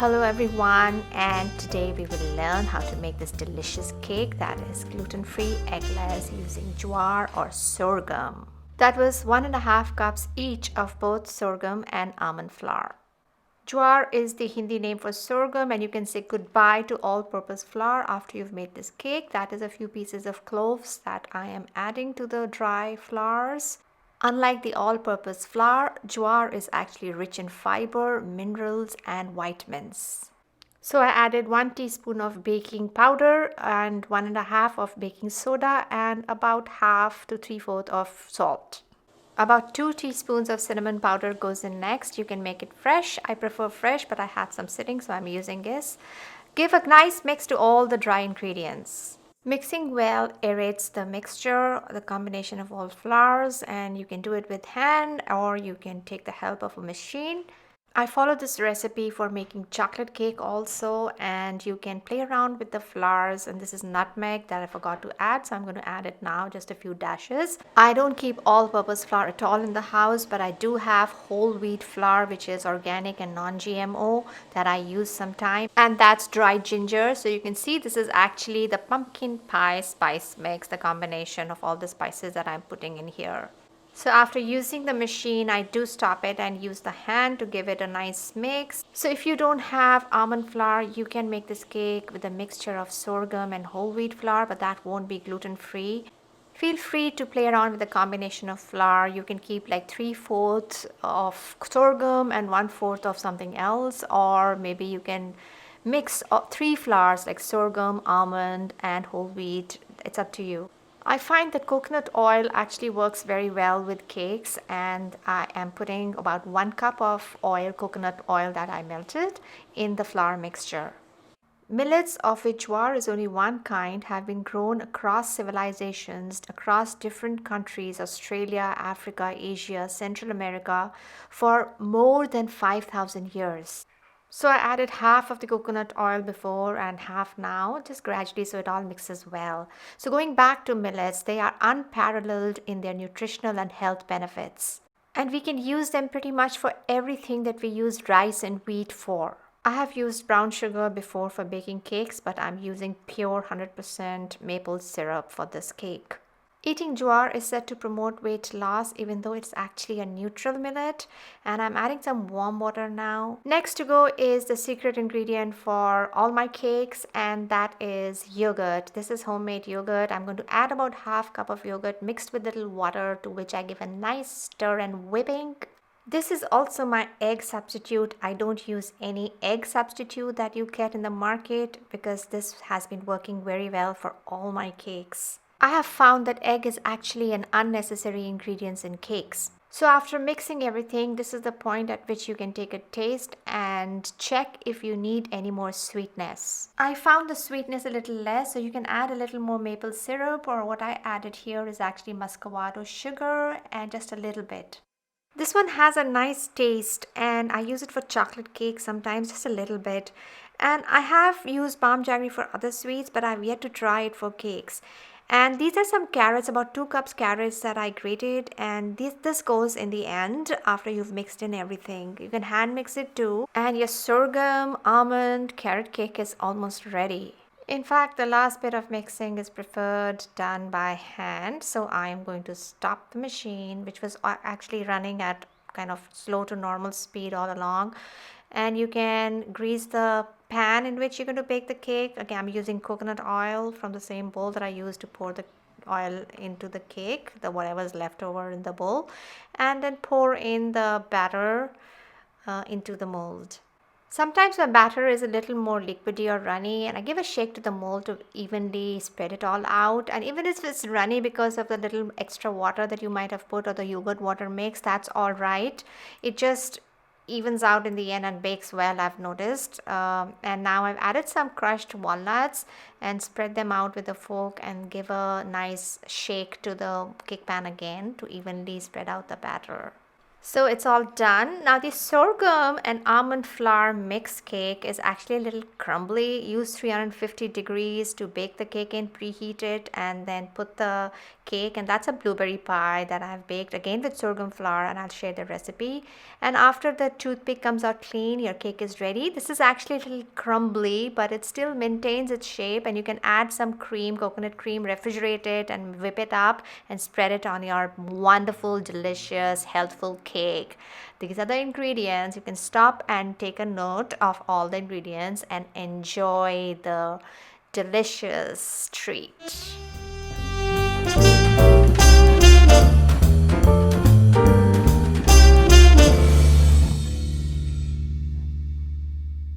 Hello everyone, and today we will learn how to make this delicious cake that is gluten-free, eggless, using jowar or sorghum. That was 1.5 cups each of both sorghum and almond flour. Jowar is the Hindi name for sorghum, and you can say goodbye to all-purpose flour after you've made this cake. That is a few pieces of cloves that I am adding to the dry flours. Unlike the all-purpose flour, jowar is actually rich in fiber, minerals, and vitamins. So I added 1 teaspoon of baking powder and 1.5 of baking soda and about half to 3/4 of salt. About 2 teaspoons of cinnamon powder goes in next. You can make it fresh. I prefer fresh, but I had some sitting, so I'm using this. Give a nice mix to all the dry ingredients. Mixing well aerates the mixture, the combination of all flours, and you can do it with hand or you can take the help of a machine. I follow this recipe for making chocolate cake also, and you can play around with the flours. And this is nutmeg that I forgot to add, so I'm going to add it now, just a few dashes. I don't keep all-purpose flour at all in the house, but I do have whole wheat flour, which is organic and non-GMO, that I use sometimes, and that's dried ginger. So you can see this is actually the pumpkin pie spice mix, the combination of all the spices that I'm putting in here. So after using the machine, I do stop it and use the hand to give it a nice mix. So if you don't have almond flour, you can make this cake with a mixture of sorghum and whole wheat flour, but that won't be gluten-free. Feel free to play around with a combination of flour. You can keep like 3/4 of sorghum and 1/4 of something else, or maybe you can mix 3 flours like sorghum, almond, and whole wheat. It's up to you. I find that coconut oil actually works very well with cakes, and I am putting about 1 cup of coconut oil that I melted in the flour mixture. Millets, of which jowar is only one kind, have been grown across civilizations, across different countries, Australia, Africa, Asia, Central America, for more than 5,000 years. So I added half of the coconut oil before and half now, just gradually, so it all mixes well. So going back to millets, they are unparalleled in their nutritional and health benefits. And we can use them pretty much for everything that we use rice and wheat for. I have used brown sugar before for baking cakes, but I'm using pure 100% maple syrup for this cake. Eating jowar is said to promote weight loss, even though it's actually a neutral millet. And I'm adding some warm water now. Next to go is the secret ingredient for all my cakes, and that is yogurt. This is homemade yogurt. I'm going to add about half cup of yogurt mixed with little water, to which I give a nice stir and whipping. This is also my egg substitute. I don't use any egg substitute that you get in the market because this has been working very well for all my cakes. I have found that egg is actually an unnecessary ingredient in cakes. So after mixing everything, this is the point at which you can take a taste and check if you need any more sweetness. I found the sweetness a little less, so you can add a little more maple syrup, or what I added here is actually muscovado sugar and just a little bit. This one has a nice taste, and I use it for chocolate cake sometimes, just a little bit. And I have used balm jaggery for other sweets, but I've yet to try it for cakes. And these are some carrots, about 2 cups carrots that I grated, and this goes in the end after you've mixed in everything. You can hand mix it too, and your sorghum, almond, carrot cake is almost ready. In fact, the last bit of mixing is preferred done by hand, so I am going to stop the machine, which was actually running at kind of slow to normal speed all along. And you can grease the pan in which you're going to bake the cake. Again, I'm using coconut oil from the same bowl that I used to pour the oil into the cake, whatever is left over in the bowl, and then pour in the batter into the mold. Sometimes my batter is a little more liquidy or runny, and I give a shake to the mold to evenly spread it all out. And even if it's runny because of the little extra water that you might have put, or the yogurt water mix, that's all right. It just evens out in the end and bakes well, I've noticed. And now I've added some crushed walnuts and spread them out with a fork and give a nice shake to the cake pan again to evenly spread out the batter. So it's all done. Now the sorghum and almond flour mix cake is actually a little crumbly. Use 350 degrees to bake the cake in, preheat it, and then put the cake. And that's a blueberry pie that I've baked again with sorghum flour, and I'll share the recipe. And after the toothpick comes out clean, your cake is ready. This is actually a little crumbly, but it still maintains its shape, and you can add some cream, coconut cream, refrigerate it, and whip it up and spread it on your wonderful, delicious, healthful cake. These are the ingredients. You can stop and take a note of all the ingredients and enjoy the delicious treat.